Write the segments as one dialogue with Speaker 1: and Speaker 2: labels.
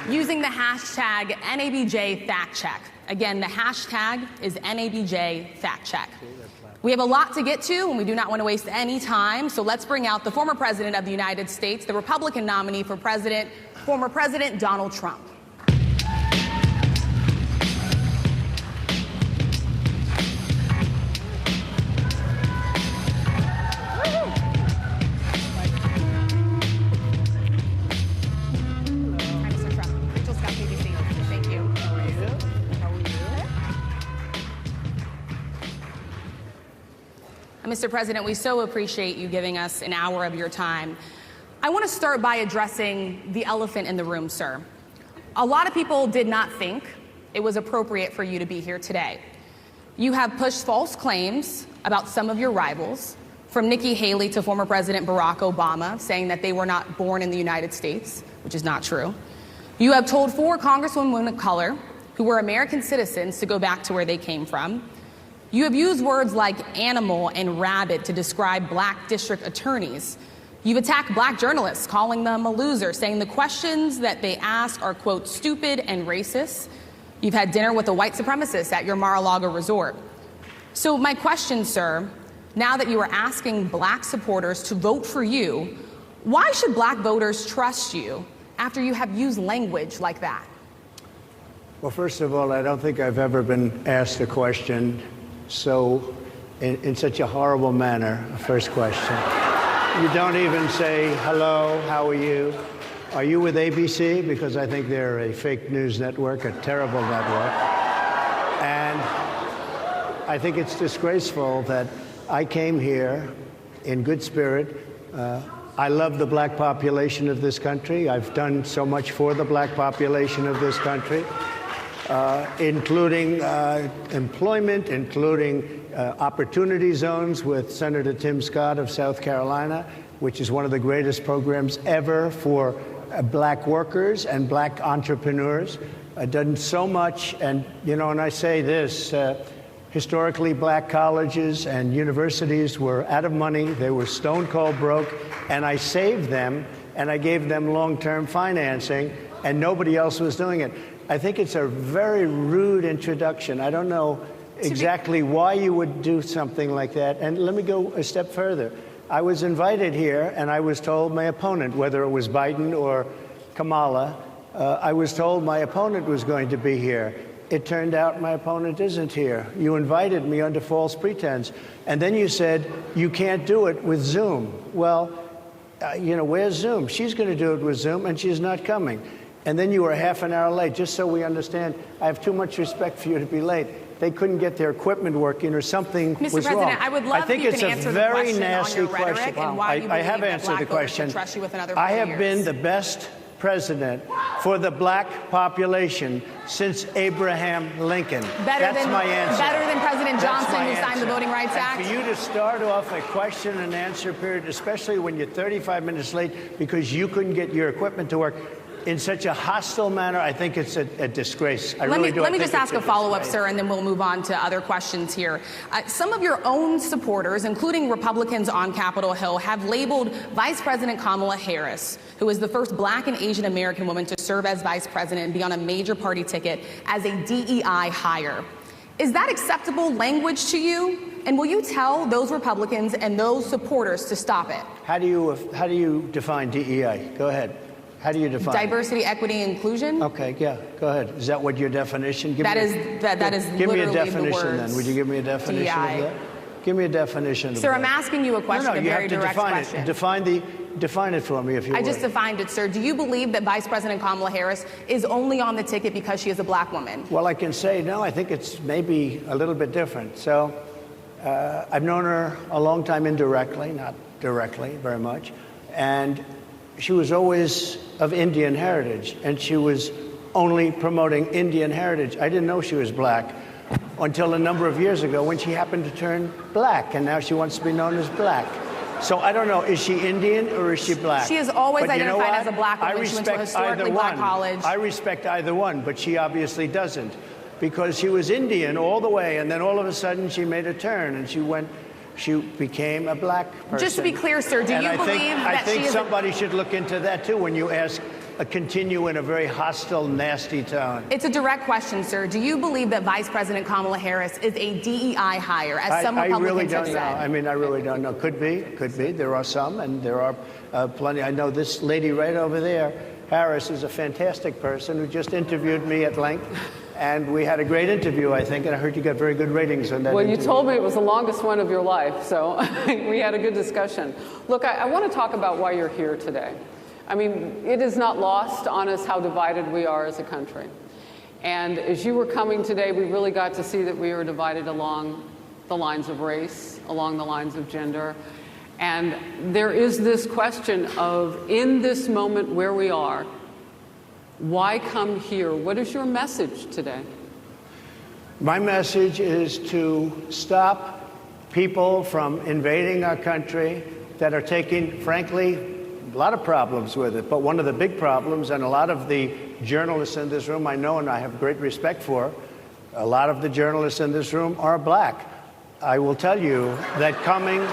Speaker 1: using the hashtag NABJFactCheck. Again, the hashtag is NABJFactCheck. We have a lot to get to, and we do not want to waste any time, so let's bring out the former President of the United States, the Republican nominee for President, former President Donald Trump. Mr. President, we so appreciate you giving us an hour of your time. I want to start by addressing the elephant in the room, sir. A lot of people did not think it was appropriate for you to be here today. You have pushed false claims about some of your rivals, from Nikki Haley to former President Barack Obama, saying that they were not born in the United States, which is not true. You have told 4 congresswomen of color who were American citizens to go back to where they came from. You have used words like animal and rabid to describe black district attorneys. You've attacked black journalists, calling them a loser, saying the questions that they ask are, quote, stupid and racist. You've had dinner with a white supremacist at your Mar-a-Lago resort. So my question, sir, now that you are asking black supporters to vote for you, why should black voters trust you after you have used language like that?
Speaker 2: Well, first of all, I don't think I've ever been asked a question in such a horrible manner. First question. You don't even say, hello, how are you? Are you with ABC? Because I think they're a fake news network, a terrible network. And I think it's disgraceful that I came here in good spirit. I love the black population of this country. I've done so much for the black population of this country. Including employment, including opportunity zones with Senator Tim Scott of South Carolina, which is one of the greatest programs ever for black workers and black entrepreneurs. I've done so much, and and I say this, historically black colleges and universities were out of money, they were stone cold broke, and I saved them, and I gave them long-term financing, and nobody else was doing it. I think it's a very rude introduction. I don't know exactly why you would do something like that. And let me go a step further. I was invited here, and I was told my opponent, whether it was Biden or Kamala, I was told my opponent was going to be here. It turned out my opponent isn't here. You invited me under false pretense. And then you said, you can't do it with Zoom. Well, where's Zoom? She's going to do it with Zoom, and she's not coming. And then you were half an hour late, just so we understand. I have too much respect for you to be late. They couldn't get their equipment working or something was wrong.
Speaker 1: Mr. President, I would love if you can answer the question on your rhetoric and why you believe that black voters should trust you with another 4 years.
Speaker 2: I have been the best president for the black population since Abraham Lincoln. That's my answer.
Speaker 1: Better than President Johnson, who signed the Voting Rights Act?
Speaker 2: For you to start off a question and answer period, especially when you're 35 minutes late because you couldn't get your equipment to work, in such a hostile manner, I think it's a disgrace.
Speaker 1: Let me just ask a follow-up, sir, and then we'll move on to other questions here. Some of your own supporters, including Republicans on Capitol Hill, have labeled Vice President Kamala Harris, who is the first black and Asian American woman to serve as vice president and be on a major party ticket, as a DEI hire. Is that acceptable language to you? And will you tell those Republicans and those supporters to stop it?
Speaker 2: How do you define DEI? Go ahead. How do you define
Speaker 1: diversity, equity, inclusion?
Speaker 2: Okay, yeah, go ahead. Is that what your definition?
Speaker 1: That is
Speaker 2: give me a
Speaker 1: literally
Speaker 2: definition
Speaker 1: the words
Speaker 2: then. Would you give me a definition
Speaker 1: DEI.
Speaker 2: of that? Give me a definition of
Speaker 1: Sir,
Speaker 2: that.
Speaker 1: I'm asking you a question,
Speaker 2: No,
Speaker 1: a
Speaker 2: you
Speaker 1: very
Speaker 2: have to
Speaker 1: direct question.
Speaker 2: Define it for me, if you would.
Speaker 1: I just defined it, sir. Do you believe that Vice President Kamala Harris is only on the ticket because she is a black woman?
Speaker 2: Well, I can say no. I think it's maybe a little bit different. So I've known her a long time indirectly, not directly very much. And she was always of Indian heritage, and she was only promoting Indian heritage. I didn't know she was black until a number of years ago when she happened to turn black, and now she wants to be known as black. So I don't know, is she Indian or is she black?
Speaker 1: She is always identified as a black woman. She went to a historically black college.
Speaker 2: I respect either one, but she obviously doesn't, because she was Indian all the way, and then all of a sudden she made a turn, and she became a black person.
Speaker 1: Just to be clear, sir, do you believe that
Speaker 2: I think somebody should look into that too when you ask continue in a very hostile, nasty tone.
Speaker 1: It's a direct question, sir. Do you believe that Vice President Kamala Harris is a DEI hire, as some Republicans
Speaker 2: I really don't
Speaker 1: have
Speaker 2: know.
Speaker 1: said?
Speaker 2: I mean, I really don't know. Could be. There are some, and there are plenty. I know this lady right over there, Harris, is a fantastic person who just interviewed me at length. And we had a great interview, I think, and I heard you got very good ratings on that
Speaker 3: Well,
Speaker 2: interview.
Speaker 3: you told me it was the longest one of your life, so we had a good discussion. Look, I want to talk about why you're here today. I mean, it is not lost on us how divided we are as a country. And as you were coming today, we really got to see that we are divided along the lines of race, along the lines of gender. And there is this question of, in this moment where we are, why come here? What is your message today?
Speaker 2: My message is to stop people from invading our country that are taking, frankly, a lot of problems with it. But one of the big problems, and a lot of the journalists in this room I know and I have great respect for, a lot of the journalists in this room are black. I will tell you that coming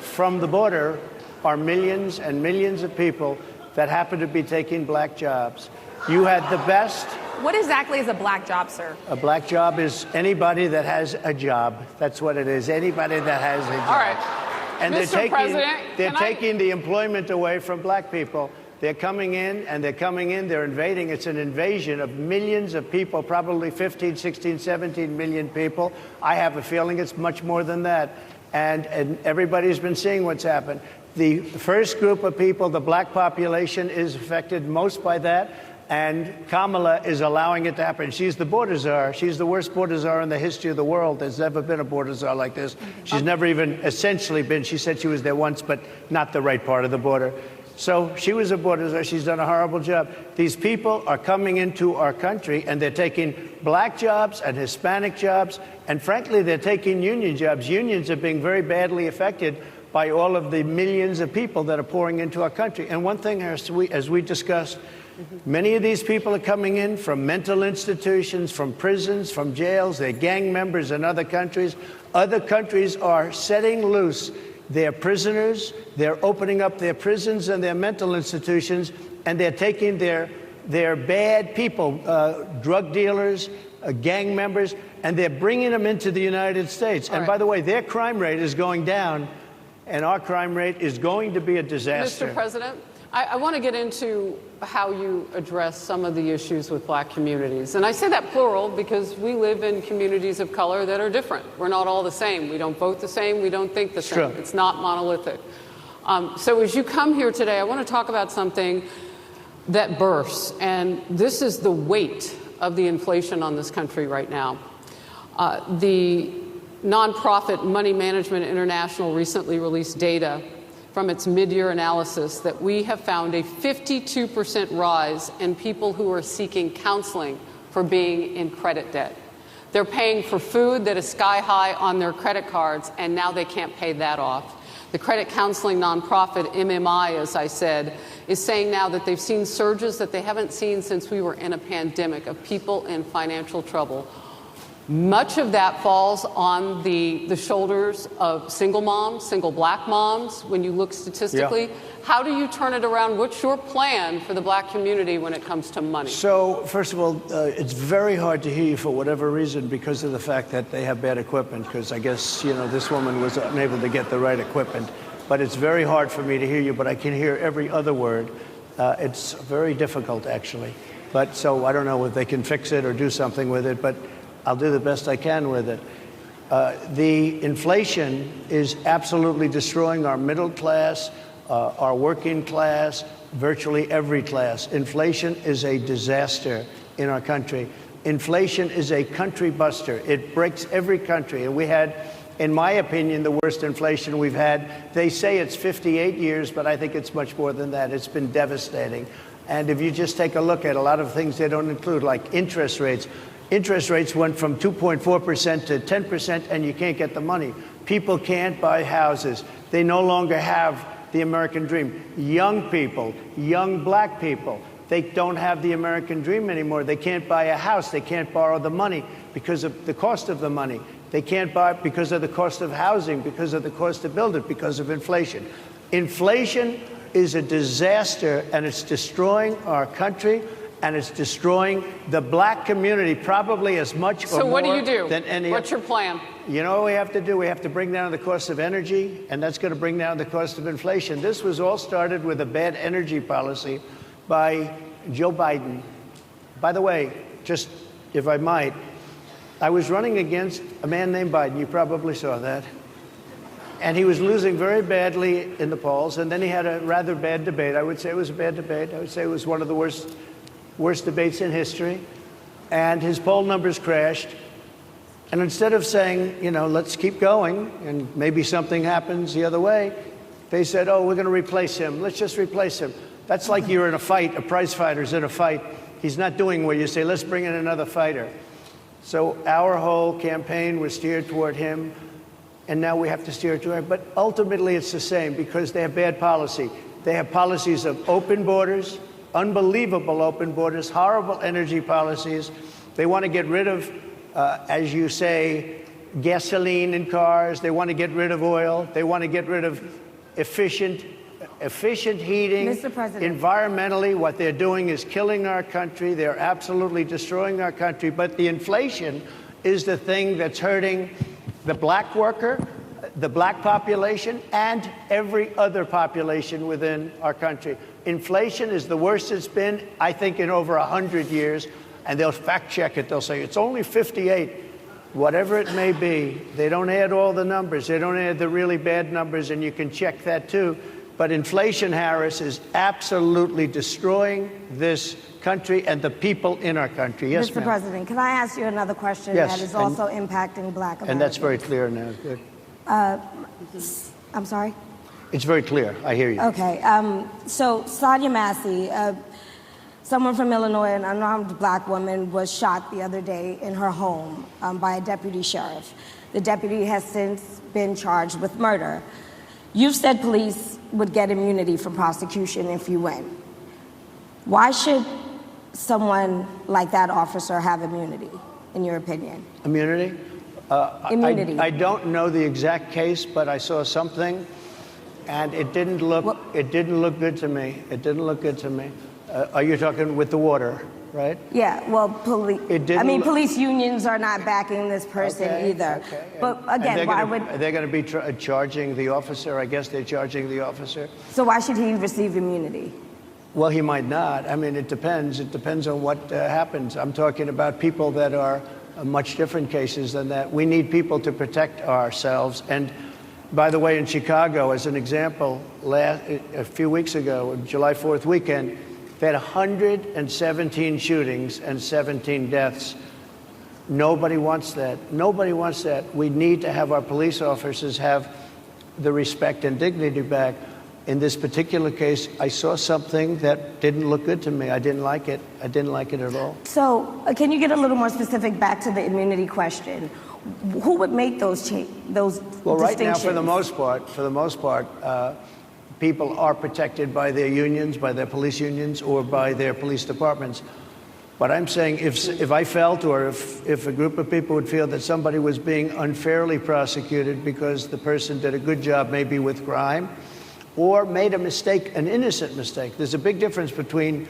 Speaker 2: from the border are millions and millions of people that happen to be taking black jobs. You had the best.
Speaker 1: What exactly is a black job, sir?
Speaker 2: A black job is anybody that has a job. That's what it is. Anybody that has a job.
Speaker 3: All right.
Speaker 2: And
Speaker 3: Mr. President,
Speaker 2: they're taking the employment away from black people. They're coming in, they're invading. It's an invasion of millions of people, probably 15, 16, 17 million people. I have a feeling it's much more than that. And everybody's been seeing what's happened. The first group of people, the black population, is affected most by that, and Kamala is allowing it to happen. She's the border czar. She's the worst border czar in the history of the world. There's never been a border czar like this. She's never even essentially been. She said she was there once, but not the right part of the border. So she was a border czar. She's done a horrible job. These people are coming into our country, and they're taking black jobs and Hispanic jobs, and frankly, they're taking union jobs. Unions are being very badly affected by all of the millions of people that are pouring into our country. And one thing, as we discussed, many of these people are coming in from mental institutions, from prisons, from jails. They're gang members in other countries. Other countries are setting loose their prisoners. They're opening up their prisons and their mental institutions, and they're taking their bad people, drug dealers, gang members, and they're bringing them into the United States. And by the way, their crime rate is going down, and our crime rate is going to be a disaster.
Speaker 3: Mr. President, I want to get into how you address some of the issues with black communities. And I say that plural because we live in communities of color that are different. We're not all the same. We don't vote the same. We don't think the same.
Speaker 2: True.
Speaker 3: It's not monolithic. So as you come here today, I want to talk about something that bursts. And this is the weight of the inflation on this country right now. The nonprofit Money Management International recently released data from its mid-year analysis that we have found a 52% rise in people who are seeking counseling for being in credit debt. They're paying for food that is sky high on their credit cards, and now they can't pay that off. The credit counseling nonprofit MMI, as I said, is saying now that they've seen surges that they haven't seen since we were in a pandemic of people in financial trouble. Much of that falls on the shoulders of single moms, single black moms, when you look statistically.
Speaker 2: Yeah.
Speaker 3: How do you turn it around? What's your plan for the black community when it comes to money?
Speaker 2: So, first of all, it's very hard to hear you for whatever reason because of the fact that they have bad equipment, because I guess, this woman was unable to get the right equipment. But it's very hard for me to hear you, but I can hear every other word. It's very difficult, actually. But so I don't know if they can fix it or do something with it, but I'll do the best I can with it. The inflation is absolutely destroying our middle class, our working class, virtually every class. Inflation is a disaster in our country. Inflation is a country buster. It breaks every country. And we had, in my opinion, the worst inflation we've had. They say it's 58 years, but I think it's much more than that. It's been devastating. And if you just take a look at a lot of things they don't include, like interest rates. Interest rates went from 2.4% to 10%, and you can't get the money. People can't buy houses. They no longer have the American dream. Young people, young black people, they don't have the American dream anymore. They can't buy a house. They can't borrow the money because of the cost of the money. They can't buy because of the cost of housing, because of the cost to build it, because of inflation. Inflation is a disaster, and it's destroying our country, and it's destroying the black community probably as much or
Speaker 3: So what do
Speaker 2: more
Speaker 3: you do?
Speaker 2: than any
Speaker 3: What's
Speaker 2: other.
Speaker 3: your plan?
Speaker 2: You know what we have to do? We have to bring down the cost of energy, and that's going to bring down the cost of inflation. This was all started with a bad energy policy by Joe Biden. By the way, just if I might, I was running against a man named Biden. You probably saw that. And he was losing very badly in the polls, and then he had a rather bad debate. I would say it was a bad debate. I would say it was one of the worst debates in history. And his poll numbers crashed. And instead of saying, you know, let's keep going and maybe something happens the other way, they said, oh, we're going to replace him. Let's just replace him. That's like you're in a fight, a prize fighter's in a fight. He's not doing well. You say, let's bring in another fighter. So our whole campaign was steered toward him, and now we have to steer toward him. But ultimately, it's the same because they have bad policy. They have policies of open borders, unbelievable open borders, horrible energy policies. They want to get rid of, as you say, gasoline in cars. They want to get rid of oil. They want to get rid of efficient heating.
Speaker 4: Mr. President.
Speaker 2: Environmentally, what they're doing is killing our country. They're absolutely destroying our country. But the inflation is the thing that's hurting the black worker, the black population, and every other population within our country. Inflation is the worst it's been, I think, in over 100 years. And they'll fact check it. They'll say it's only 58. Whatever it may be, they don't add all the numbers. They don't add the really bad numbers, and you can check that too. But inflation, Harris, is absolutely destroying this country and the people in our country. Yes,
Speaker 4: Mr.
Speaker 2: ma'am.
Speaker 4: President, can I ask you another question
Speaker 2: Yes,
Speaker 4: that is
Speaker 2: and-
Speaker 4: also impacting black Americans?
Speaker 2: And that's very clear now. Good.
Speaker 4: I'm sorry?
Speaker 2: It's very clear. I hear you.
Speaker 4: Okay. So Sonia Massey, someone from Illinois, an unarmed black woman, was shot the other day in her home by a deputy sheriff. The deputy has since been charged with murder. You've said police would get immunity from prosecution if you win. Why should someone like that officer have immunity, in your opinion?
Speaker 2: Immunity?
Speaker 4: Immunity.
Speaker 2: I don't know the exact case, but I saw something, and it didn't look good to me. It didn't look good to me. Are you talking with the water, right?
Speaker 4: Yeah, well, police unions are not backing this person either.
Speaker 2: Okay.
Speaker 4: But
Speaker 2: And
Speaker 4: again, why would?
Speaker 2: are they going to be charging the officer? I guess they're charging the officer.
Speaker 4: So why should he receive immunity?
Speaker 2: Well, he might not. I mean, it depends. It depends on what happens. I'm talking about people that are much different cases than that. We need people to protect ourselves. And by the way, in Chicago, as an example, a few weeks ago, July 4th weekend, they had 117 shootings and 17 deaths. Nobody wants that. Nobody wants that. We need to have our police officers have the respect and dignity back. In this particular case, I saw something that didn't look good to me. I didn't like it. I didn't like it at all.
Speaker 4: So can you get a little more specific back to the immunity question? Who would make those
Speaker 2: Well, right now, for the most part, people are protected by their unions, by their police unions, or by their police departments. But I'm saying if I felt, or if a group of people would feel that somebody was being unfairly prosecuted because the person did a good job maybe with crime, or made a mistake, an innocent mistake. There's a big difference between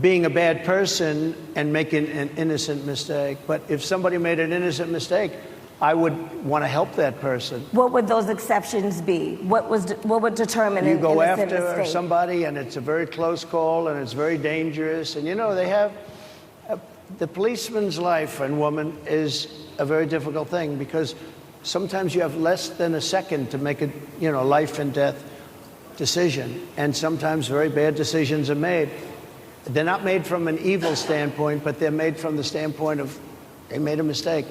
Speaker 2: being a bad person and making an innocent mistake. But if somebody made an innocent mistake, I would want to help that person.
Speaker 4: What would those exceptions be? What would determine
Speaker 2: You
Speaker 4: an
Speaker 2: go
Speaker 4: innocent
Speaker 2: after
Speaker 4: mistake?
Speaker 2: somebody, and it's a very close call, and it's very dangerous. And you know, they have the policeman's life and woman is a very difficult thing because sometimes you have less than a second to make a life and death decision, and sometimes very bad decisions are made. They're not made from an evil standpoint, but they're made from the standpoint of they made a mistake.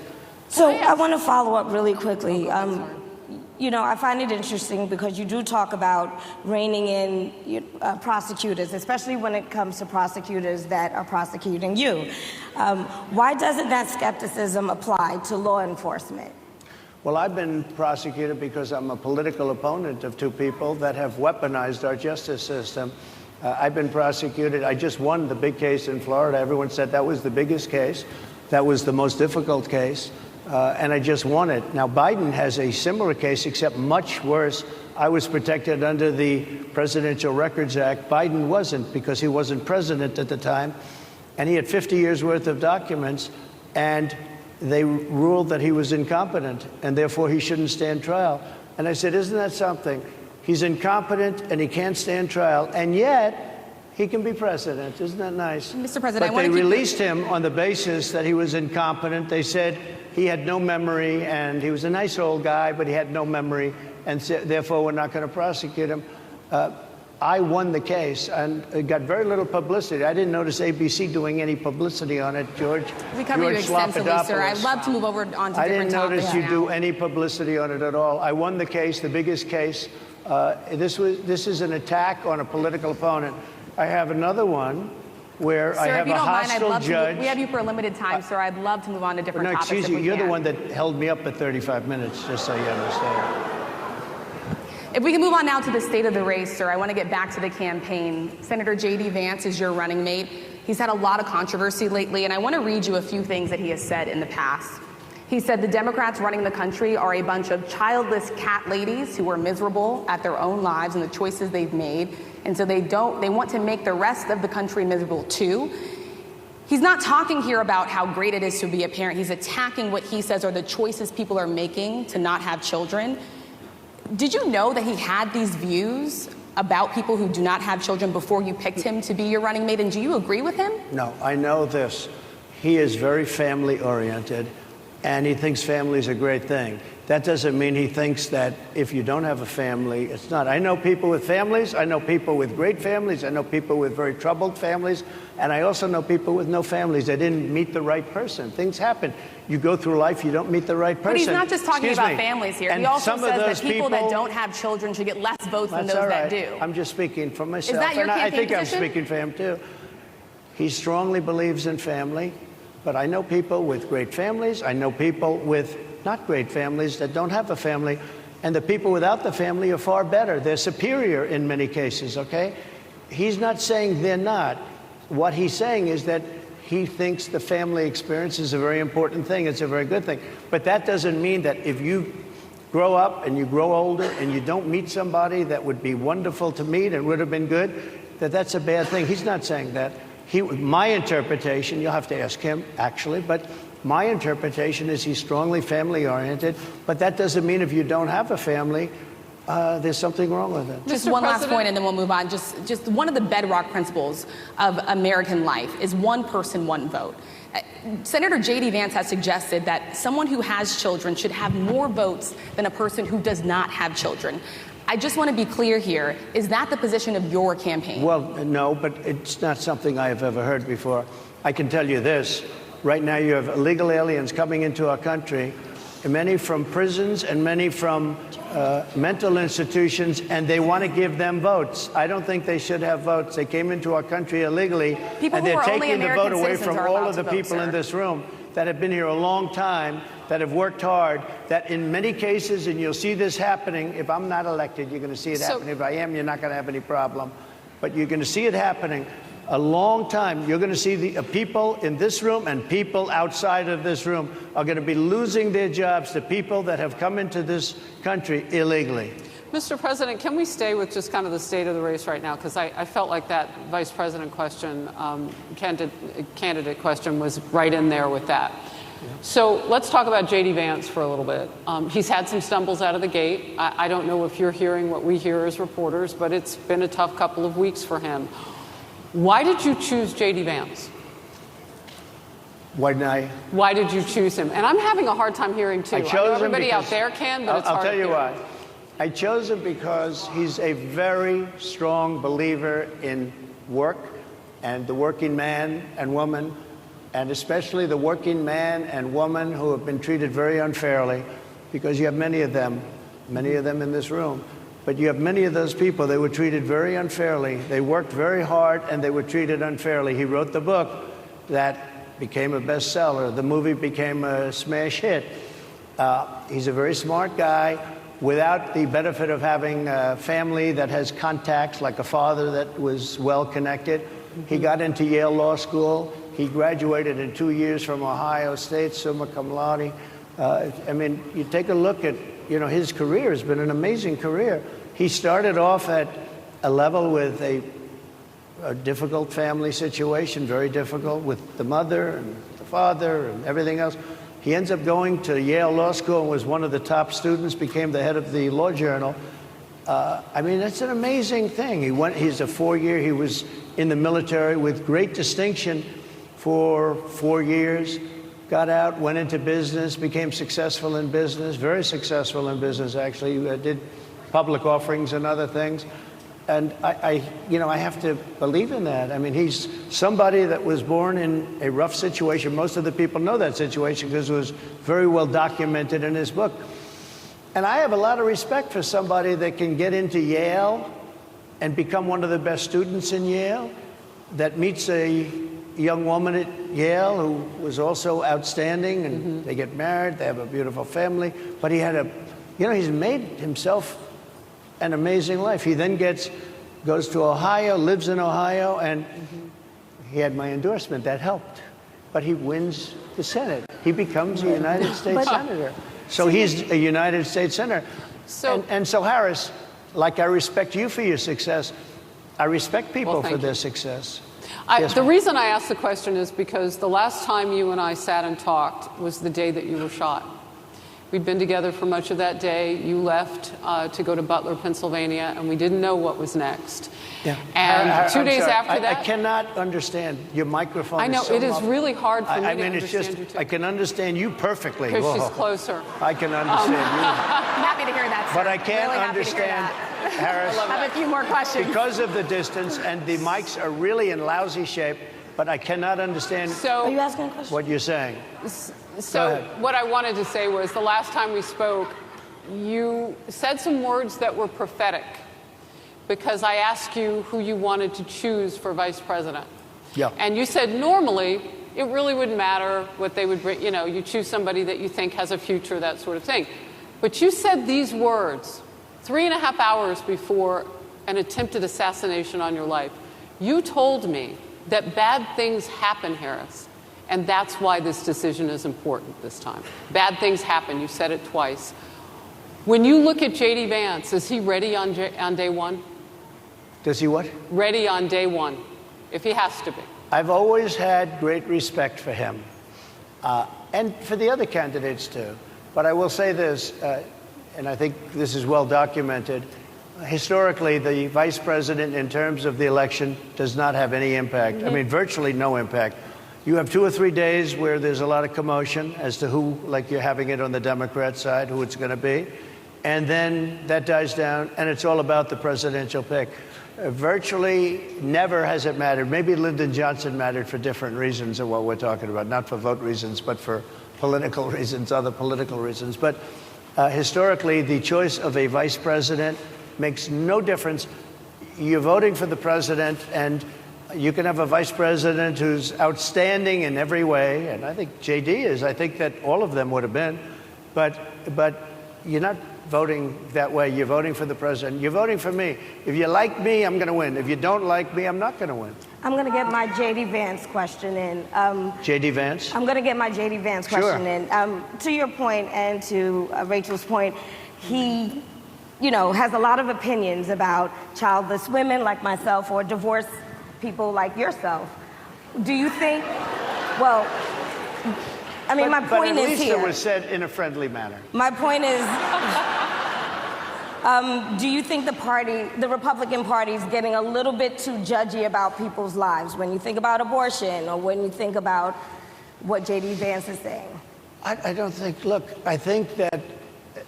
Speaker 4: So I want to follow up really quickly. I find it interesting because you do talk about reining in prosecutors, especially when it comes to prosecutors that are prosecuting you. Why doesn't that skepticism apply to law enforcement?
Speaker 2: Well, I've been prosecuted because I'm a political opponent of two people that have weaponized our justice system. I've been prosecuted. I just won the big case in Florida. Everyone said that was the biggest case. That was the most difficult case. and I just won it. Now, Biden has a similar case, except much worse. I was protected under the Presidential Records Act. Biden wasn't, because he wasn't president at the time, and he had 50 years worth of documents, and they ruled that he was incompetent, and therefore he shouldn't stand trial. And I said, isn't that something? He's incompetent, and he can't stand trial, and yet he can be president. Isn't that nice?
Speaker 1: Mr. President,
Speaker 2: but they released him on the basis that he was incompetent. They said he had no memory, and he was a nice old guy, but he had no memory, and therefore we're not going to prosecute him. I won the case, and it got very little publicity. I didn't notice ABC doing any publicity on it, George.
Speaker 1: We covered you extensively, sir. I'd love to move over on to different topics.
Speaker 2: I didn't notice you do any publicity on it at all. I won the case, the biggest case. This is an attack on a political opponent. I have another one where I have a hostile judge.
Speaker 1: We have you for a limited time, sir. I'd love to move on to different topics.
Speaker 2: Excuse you. You're the one that held me up at 35 minutes, just so you understand.
Speaker 1: If we can move on now to the state of the race, sir, I want to get back to the campaign. Senator J.D. Vance is your running mate. He's had a lot of controversy lately, and I want to read you a few things that he has said in the past. He said the Democrats running the country are a bunch of childless cat ladies who are miserable at their own lives and the choices they've made, and so they want to make the rest of the country miserable too. He's not talking here about how great it is to be a parent. He's attacking what he says are the choices people are making to not have children. Did you know that he had these views about people who do not have children before you picked him to be your running mate, and do you agree with him?
Speaker 2: No, I know this. He is very family-oriented, and he thinks family is a great thing. That doesn't mean he thinks that if you don't have a family, it's not. I know people with families. I know people with great families. I know people with very troubled families. And I also know people with no families. They didn't meet the right person. Things happen. You go through life, you don't meet the right person.
Speaker 1: But he's not just talking about families here. He also says that people that don't have children should get less votes than those that do.
Speaker 2: I'm just speaking for myself.
Speaker 1: Is that your campaign
Speaker 2: I think
Speaker 1: position?
Speaker 2: I'm speaking for him, too. He strongly believes in family. But I know people with great families. I know people with not great families that don't have a family. And the people without the family are far better. They're superior in many cases, okay? He's not saying they're not. What he's saying is that he thinks the family experience is a very important thing. It's a very good thing. But that doesn't mean that if you grow up and you grow older and you don't meet somebody that would be wonderful to meet and would have been good, that that's a bad thing. He's not saying that. My interpretation, you'll have to ask him, actually, but my interpretation is he's strongly family-oriented, but that doesn't mean if you don't have a family, there's something wrong with it.
Speaker 1: Just one last point, and then we'll move on. Just one of the bedrock principles of American life is one person, one vote. Senator J.D. Vance has suggested that someone who has children should have more votes than a person who does not have children. I just want to be clear here. Is that the position of your campaign?
Speaker 2: Well, no, but it's not something I have ever heard before. I can tell you this. Right now you have illegal aliens coming into our country, many from prisons and many from mental institutions, and they want to give them votes. I don't think they should have votes. They came into our country illegally, and they're taking the vote away from all of the people in this room that have been here a long time, that have worked hard, that in many cases, and you'll see this happening, if I'm not elected, you're going to see it happening. If I am, you're not going to have any problem. But you're going to see it happening a long time. You're going to see the people in this room and people outside of this room are going to be losing their jobs to people that have come into this country illegally.
Speaker 3: Mr. President, can we stay with just kind of the state of the race right now? Because I felt like that vice president question, candidate question was right in there with that. Yeah. So let's talk about J.D. Vance for a little bit. He's had some stumbles out of the gate. I don't know if you're hearing what we hear as reporters, but it's been a tough couple of weeks for him. Why did you choose J.D. Vance?
Speaker 2: Why
Speaker 3: did you choose him? And I'm having a hard time hearing, too. I know everybody out there can, but it's hard to hear.
Speaker 2: I'll tell you why. I chose him because he's a very strong believer in work and the working man and woman, and especially the working man and woman who have been treated very unfairly, because you have many of them in this room. But you have many of those people, they were treated very unfairly. They worked very hard and they were treated unfairly. He wrote the book that became a bestseller. The movie became a smash hit. He's a very smart guy. Without the benefit of having a family that has contacts, like a father that was well-connected, he got into Yale Law School. He graduated in 2 years from Ohio State, summa cum laude. I mean, you take a look at, his career has been an amazing career. He started off at a level with a difficult family situation, very difficult with the mother and the father and everything else. He ends up going to Yale Law School and was one of the top students, became the head of the Law Journal. I mean, it's an amazing thing. He's a 4-year, he was in the military with great distinction for 4 years, got out, went into business, became successful in business, very successful in business, actually, did public offerings and other things. And I have to believe in that. I mean, he's somebody that was born in a rough situation. Most of the people know that situation because it was very well documented in his book. And I have a lot of respect for somebody that can get into Yale and become one of the best students in Yale, that meets a young woman at Yale who was also outstanding, and they get married, they have a beautiful family. But he had he's made himself an amazing life. He then goes to Ohio, lives in Ohio, and he had my endorsement. That helped. But he wins the Senate. He becomes a United States Senator. So he's a United States Senator. And so, Harris, like I respect you for your success, I respect people for their success.
Speaker 3: The reason I asked the question is because the last time you and I sat and talked was the day that you were shot. We'd been together for much of that day. You left to go to Butler, Pennsylvania, and we didn't know what was next.
Speaker 2: Yeah.
Speaker 3: And 2 days after that...
Speaker 2: I cannot understand. Your microphone
Speaker 3: I know,
Speaker 2: is so
Speaker 3: it is
Speaker 2: muffled.
Speaker 3: really hard for me to understand
Speaker 2: it's just,
Speaker 3: you, too.
Speaker 2: I can understand you perfectly.
Speaker 3: Because she's closer.
Speaker 2: I can understand you.
Speaker 1: I'm happy to hear that, sir.
Speaker 2: But I can't
Speaker 1: Really happy to hear
Speaker 2: understand,
Speaker 1: that.
Speaker 2: Harris.
Speaker 1: I have a few more questions.
Speaker 2: Because of the distance, and the mics are really in lousy shape, but I cannot understand
Speaker 4: Are you asking a question?
Speaker 2: what you're saying.
Speaker 3: So what I wanted to say was the last time we spoke, you said some words that were prophetic because I asked you who you wanted to choose for vice president.
Speaker 2: Yeah.
Speaker 3: And you said normally it really wouldn't matter what they would bring, you choose somebody that you think has a future, that sort of thing. But you said these words 3.5 hours before an attempted assassination on your life. You told me that bad things happen, Harris, and that's why this decision is important this time. Bad things happen. You said it twice. When you look at J.D. Vance, is he ready on day one?
Speaker 2: Does he what?
Speaker 3: Ready on day one, if he has to be.
Speaker 2: I've always had great respect for him, and for the other candidates too. But I will say this, and I think this is well documented. Historically, the vice president, in terms of the election, does not have any impact. I mean, virtually no impact. You have 2 or 3 days where there's a lot of commotion as to who, like you're having it on the Democrat side, who it's going to be. And then that dies down, and it's all about the presidential pick. Virtually never has it mattered. Maybe Lyndon Johnson mattered for different reasons of what we're talking about, not for vote reasons, but for political reasons, other political reasons. But historically, the choice of a vice president makes no difference. You're voting for the president, and you can have a vice president who's outstanding in every way, and I think J.D. is. I think that all of them would have been. But you're not voting that way. You're voting for the president. You're voting for me. If you like me, I'm going to win. If you don't like me, I'm not going to win.
Speaker 4: I'm going to get my J.D. Vance question in.
Speaker 2: J.D. Vance?
Speaker 4: I'm going to get my J.D. Vance question in. To your point and to Rachel's point, he, has a lot of opinions about childless women like myself or divorced people like yourself. Do you think, well, I mean, my point
Speaker 2: but at
Speaker 4: is
Speaker 2: least
Speaker 4: here.
Speaker 2: it was said in a friendly manner.
Speaker 4: My point is, do you think the Republican Party is getting a little bit too judgy about people's lives when you think about abortion or when you think about what J.D. Vance is saying?
Speaker 2: I don't think, look, I think that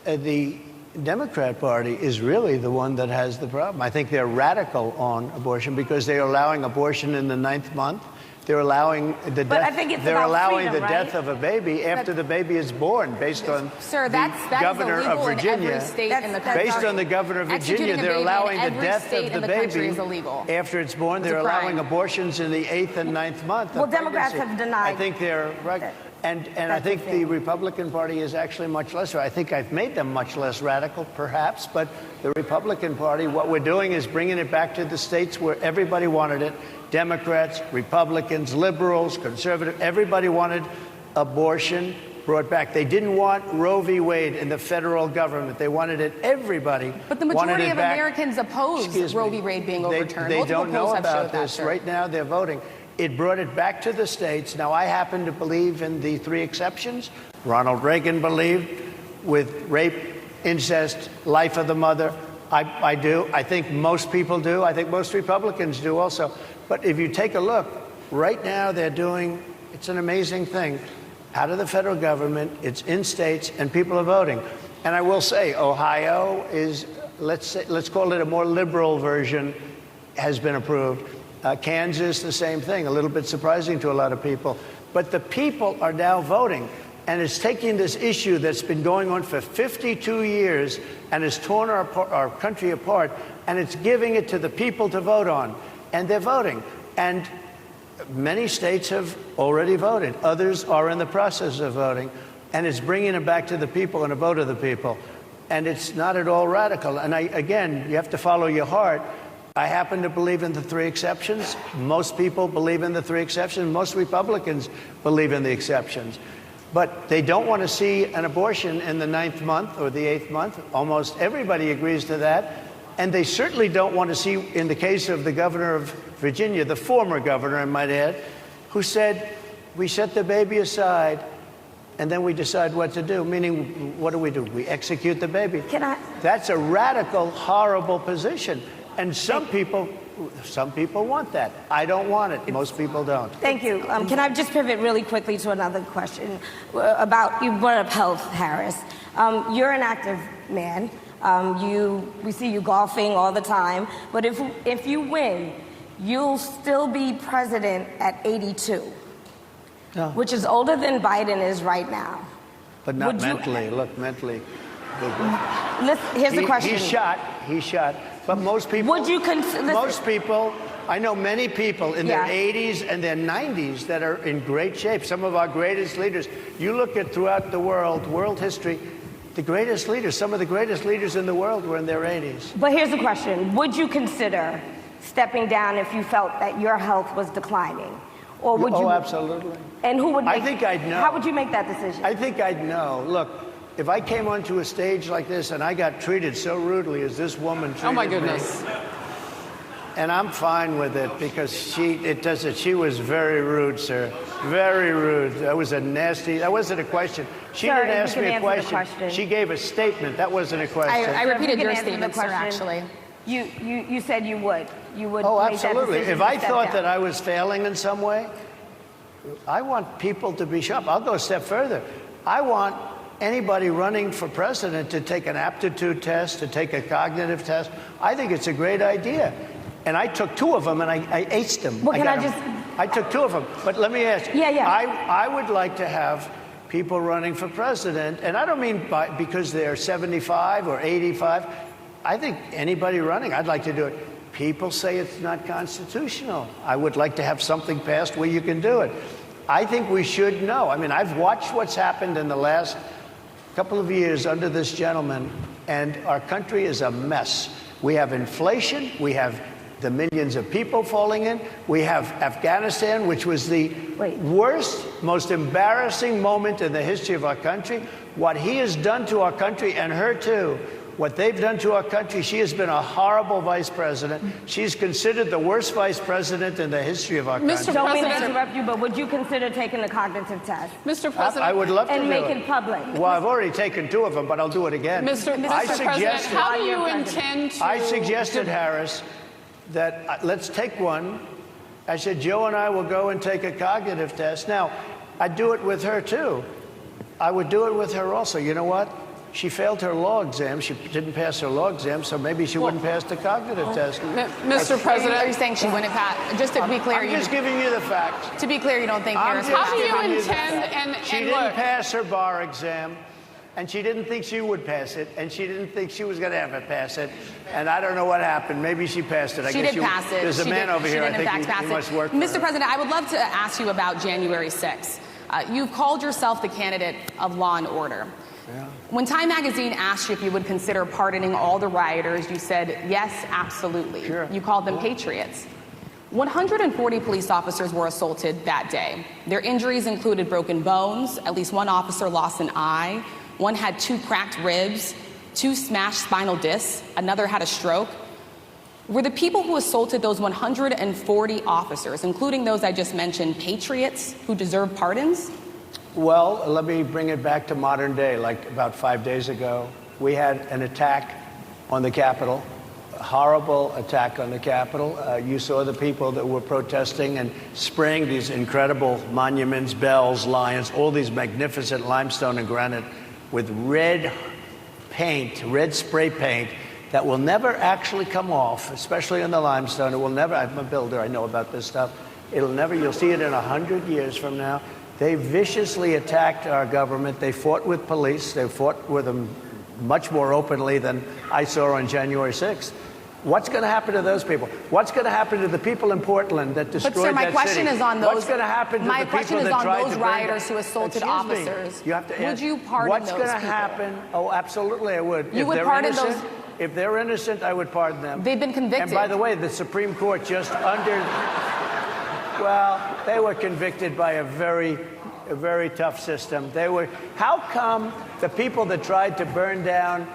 Speaker 2: the Democrat Party is really the one that has the problem. I think they're radical on abortion because they're allowing abortion in the 9th month. They're allowing the
Speaker 4: But I think it's
Speaker 2: they're
Speaker 4: about
Speaker 2: allowing
Speaker 4: freedom,
Speaker 2: the death of a baby after the baby is born, based on
Speaker 1: Sir,
Speaker 2: the
Speaker 1: that
Speaker 2: governor
Speaker 1: is
Speaker 2: of
Speaker 1: illegal
Speaker 2: Virginia.
Speaker 1: in every state in the country.
Speaker 2: Based on the governor of Virginia,
Speaker 1: Executing a
Speaker 2: they're
Speaker 1: baby in
Speaker 2: allowing the
Speaker 1: every
Speaker 2: death
Speaker 1: state
Speaker 2: of
Speaker 1: in
Speaker 2: the
Speaker 1: the country
Speaker 2: baby
Speaker 1: is illegal.
Speaker 2: after it's born.
Speaker 1: It's a
Speaker 2: They're allowing
Speaker 1: crime.
Speaker 2: abortions in the 8th and 9th month.
Speaker 4: Well,
Speaker 2: of
Speaker 4: Democrats
Speaker 2: pregnancy.
Speaker 4: have denied
Speaker 2: I think they're right.
Speaker 4: that.
Speaker 2: And I
Speaker 4: That's
Speaker 2: think
Speaker 4: the
Speaker 2: the
Speaker 4: thing.
Speaker 2: Republican Party is actually much less. I think I've made them much less radical, perhaps, but the Republican Party, what we're doing is bringing it back to the states where everybody wanted it. Democrats, Republicans, liberals, conservatives, everybody wanted abortion brought back. They didn't want Roe v. Wade in the federal government. They wanted it, everybody
Speaker 1: But the
Speaker 2: wanted
Speaker 1: majority
Speaker 2: it
Speaker 1: of
Speaker 2: back.
Speaker 1: Americans oppose
Speaker 2: Excuse
Speaker 1: Roe
Speaker 2: me.
Speaker 1: v. Wade being
Speaker 2: They
Speaker 1: overturned.
Speaker 2: don't
Speaker 1: Multiple
Speaker 2: know
Speaker 1: polls have
Speaker 2: about
Speaker 1: showed that,
Speaker 2: this.
Speaker 1: sir.
Speaker 2: Right now, they're voting. It brought it back to the states. Now, I happen to believe in the 3 exceptions. Ronald Reagan believed with rape, incest, life of the mother. I do. I think most people do. I think most Republicans do also. But if you take a look, right now they're doing, it's an amazing thing, out of the federal government, it's in states, and people are voting. And I will say, Ohio is, let's call it a more liberal version, has been approved. Kansas, the same thing, a little bit surprising to a lot of people. But the people are now voting. And it's taking this issue that's been going on for 52 years and has torn our country apart, and it's giving it to the people to vote on. And they're voting. And many states have already voted. Others are in the process of voting. And it's bringing it back to the people and a vote of the people. And it's not at all radical. And again, you have to follow your heart. I happen to believe in the 3 exceptions. Most people believe in the 3 exceptions. Most Republicans believe in the exceptions. But they don't want to see an abortion in the 9th month or the 8th month. Almost everybody agrees to that. And they certainly don't want to see, in the case of the governor of Virginia, the former governor, I might add, who said, we set the baby aside and then we decide what to do. Meaning, what do? We execute the baby. That's a radical, horrible position. And some people want that. I don't want it. Most people don't.
Speaker 4: Thank you. Can I just pivot really quickly to another question about, you brought up health, Harris. You're an active man. We see you golfing all the time. But if you win, you'll still be president at 82, which is older than Biden is right now.
Speaker 2: But not mentally. Look, mentally.
Speaker 4: Here's the question.
Speaker 2: He's shot. But most people, I know many people in their 80s and their 90s that are in great shape. Some of our greatest leaders. You look at throughout the world history, the greatest leaders, some of the greatest leaders in the world were in their 80s.
Speaker 4: But here's the question. Would you consider stepping down if you felt that your health was declining? Or would you?
Speaker 2: Oh, absolutely.
Speaker 4: And who would make,
Speaker 2: I think I'd know.
Speaker 4: How would you make that decision?
Speaker 2: I think I'd know. Look, if I came onto a stage like this and I got treated so rudely as this woman treated me.
Speaker 3: Oh, my goodness.
Speaker 2: And I'm fine with it because she was very rude, sir. Very rude. That wasn't a question. She didn't ask me a question. She gave a statement. That wasn't a question.
Speaker 1: I repeated your statement, sir, actually.
Speaker 4: You said you would. You would
Speaker 2: Oh,
Speaker 4: make that
Speaker 2: absolutely.
Speaker 4: decision
Speaker 2: If
Speaker 4: to
Speaker 2: I
Speaker 4: step
Speaker 2: thought
Speaker 4: down.
Speaker 2: that I was failing in some way, I want people to be sharp. I'll go a step further. I want anybody running for president to take an aptitude test, to take a cognitive test. I think it's a great idea. And I took 2 of them and I aced them.
Speaker 4: Well,
Speaker 2: I took 2 of them. But let me ask you. I would like to have people running for president, and I don't mean because they're 75 or 85. I think anybody running, I'd like to do it. People say it's not constitutional. I would like to have something passed where you can do it. I think we should know. I mean, I've watched what's happened in the last couple of years under this gentleman, and our country is a mess. We have inflation. We have the millions of people falling in. We have Afghanistan, which was the worst, most embarrassing moment in the history of our country. What he has done to our country, and her too, what they've done to our country, she has been a horrible vice president. She's considered the worst vice president in the history of our country.
Speaker 4: Don't mean to interrupt you, but would you consider taking the cognitive test?
Speaker 3: Mr. President.
Speaker 2: I would love to
Speaker 4: and
Speaker 2: do
Speaker 4: make
Speaker 2: it
Speaker 4: it public.
Speaker 2: Well, I've already taken 2 of them, but I'll do it again.
Speaker 3: Mr. President, how do you intend to...
Speaker 2: I suggested, Harris, that let's take one. I said, Joe and I will go and take a cognitive test. Now, I'd do it with her, too. I would do it with her also. You know what? She failed her law exam. She didn't pass her law exam, so maybe she wouldn't pass the cognitive test.
Speaker 3: Mr. President.
Speaker 1: Are you saying she wouldn't pass? Just to be clear.
Speaker 2: I'm just giving you the facts.
Speaker 1: To be clear, you don't think Harris would
Speaker 3: How do
Speaker 1: pass?
Speaker 3: you intend,
Speaker 2: She didn't pass her bar exam, and she didn't think she would pass it, and she didn't think she was going to ever pass it. And I don't know what happened. Maybe she passed it.
Speaker 1: She did pass it.
Speaker 2: There's a man over here, I think he must work for
Speaker 1: Mr.
Speaker 2: her.
Speaker 1: President, I would love to ask you about January 6th. You've called yourself the candidate of law and order.
Speaker 2: Yeah.
Speaker 1: When Time Magazine asked you if you would consider pardoning all the rioters, you said, yes, absolutely.
Speaker 2: Sure.
Speaker 1: You called them patriots. 140 police officers were assaulted that day. Their injuries included broken bones, at least one officer lost an eye, one had 2 cracked ribs, 2 smashed spinal discs, another had a stroke. Were the people who assaulted those 140 officers, including those I just mentioned, patriots who deserve pardons?
Speaker 2: Well, let me bring it back to modern day. Like about 5 days ago, we had an attack on the Capitol, a horrible attack on the Capitol. You saw the people that were protesting and spraying these incredible monuments, bells, lions, all these magnificent limestone and granite with red paint, red spray paint that will never actually come off, especially on the limestone. It will never, I'm a builder, I know about this stuff. It'll never, you'll see it in 100 years from now. They viciously attacked our government. They fought with police. They fought with them much more openly than I saw on January 6th. What's going to happen to those people? What's going to happen to the people in Portland that destroyed that city?
Speaker 1: But sir, my question is on those.
Speaker 2: What's going to happen to the people that tried to
Speaker 1: rioters who assaulted officers.
Speaker 2: You have to
Speaker 1: would you pardon
Speaker 2: what's
Speaker 1: those
Speaker 2: going to
Speaker 1: people?
Speaker 2: happen? Oh, absolutely, I would.
Speaker 1: You would pardon those?
Speaker 2: If they're innocent, I would pardon them.
Speaker 1: They've been convicted.
Speaker 2: And by the way, the Supreme Court just well, they were convicted by a very tough system. How come the people that tried to burn down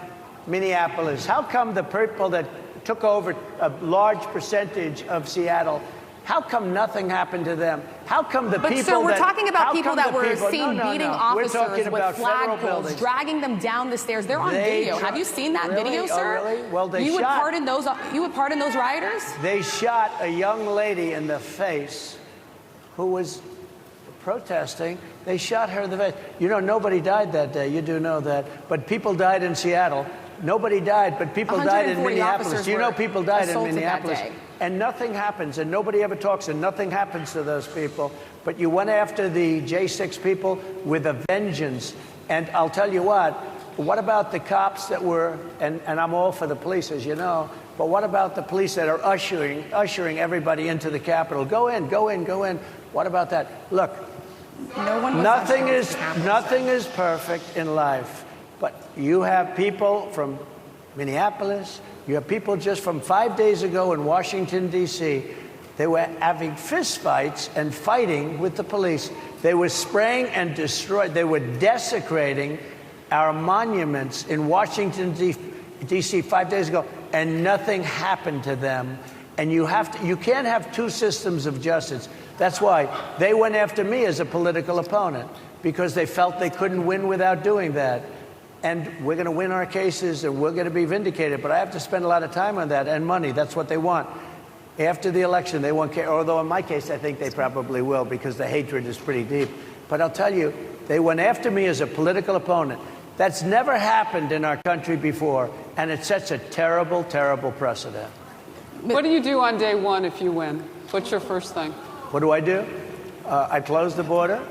Speaker 2: Minneapolis, how come the people that took over a large percentage of Seattle, how come nothing happened to them? How come the people
Speaker 1: But sir, we're talking about people that were seen
Speaker 2: No,
Speaker 1: beting
Speaker 2: no.
Speaker 1: officers with flagpoles, dragging them down the stairs. They're on video. Have you seen that video, sir?
Speaker 2: Oh, really? Well,
Speaker 1: you would pardon those rioters?
Speaker 2: They shot a young lady in the face who was protesting. They shot her in the face. You know, nobody died that day. You do know that. But people died in Seattle. Nobody died, but people died in Minneapolis. You know people died in Minneapolis. And nothing happens, and nobody ever talks, and nothing happens to those people. But you went after the J6 people with a vengeance. And I'll tell you what about the cops that were, and I'm all for the police, as you know, but what about the police that are ushering everybody into the Capitol? Go in, go in, go in. What about that? Look, nothing is perfect in life. But you have people from Minneapolis, you have people just from 5 days ago in Washington, D.C. They were having fistfights and fighting with the police. They were spraying and destroying, they were desecrating our monuments in Washington, D.C. 5 days ago, and nothing happened to them. And you can't have two systems of justice. That's why they went after me as a political opponent, because they felt they couldn't win without doing that. And we're going to win our cases, and we're going to be vindicated. But I have to spend a lot of time on that and money. That's what they want. After the election, they won't care. Although in my case, I think they probably will, because the hatred is pretty deep. But I'll tell you, they went after me as a political opponent. That's never happened in our country before, and it sets a terrible, terrible precedent.
Speaker 3: What do you do on day one if you win? What's your first thing?
Speaker 2: What do? I close the border.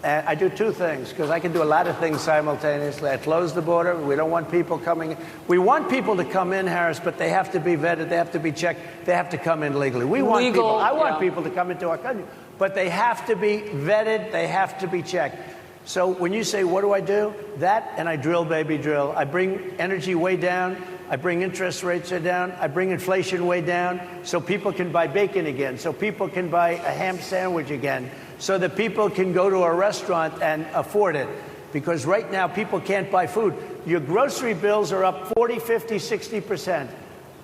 Speaker 2: And I do two things, because I can do a lot of things simultaneously. I close the border. We don't want people coming in. We want people to come in, Harris, but they have to be vetted. They have to be checked. They have to come in legally. I want people to come into our country, but they have to be vetted. They have to be checked. So when you say, what do? That, and I drill, baby, drill. I bring energy way down. I bring interest rates down. I bring inflation way down, so people can buy bacon again, so people can buy a ham sandwich again, so that people can go to a restaurant and afford it. Because right now, people can't buy food. Your grocery bills are up 40, 50, 60%,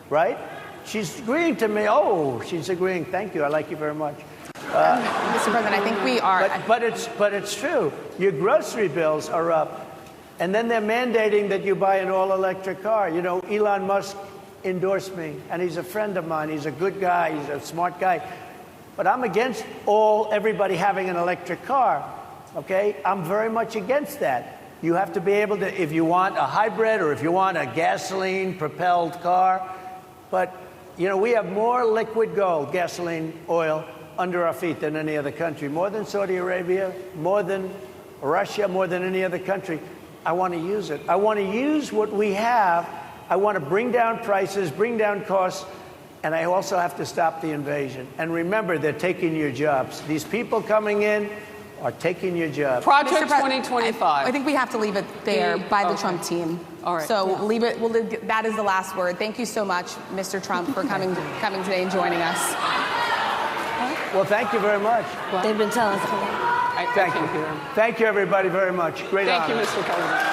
Speaker 2: right? She's agreeing to me. Oh, she's agreeing. Thank you. I like you very much.
Speaker 1: Mr. President, I think we are.
Speaker 2: But it's true. Your grocery bills are up. And then they're mandating that you buy an all-electric car. You know, Elon Musk endorsed me, and he's a friend of mine. He's a good guy. He's a smart guy. But I'm against everybody having an electric car, okay? I'm very much against that. You have to be able to, if you want a hybrid or if you want a gasoline-propelled car. But, you know, we have more liquid gold, gasoline, oil, under our feet than any other country. More than Saudi Arabia, more than Russia, more than any other country. I want to use it. I want to use what we have. I want to bring down prices, bring down costs. And I also have to stop the invasion. And remember, they're taking your jobs. These people coming in are taking your jobs.
Speaker 3: Project 2025.
Speaker 1: I think we have to leave it there by the Trump team.
Speaker 3: All right.
Speaker 1: So leave it. That is the last word. Thank you so much, Mr. Trump, for coming today and joining us.
Speaker 2: Well, thank you very much.
Speaker 4: They've been telling us.
Speaker 3: I
Speaker 2: Thank
Speaker 3: can't
Speaker 2: you.
Speaker 3: hear him.
Speaker 2: Thank you, everybody, very much. Great
Speaker 3: Thank
Speaker 2: honor.
Speaker 3: you, Mr. President.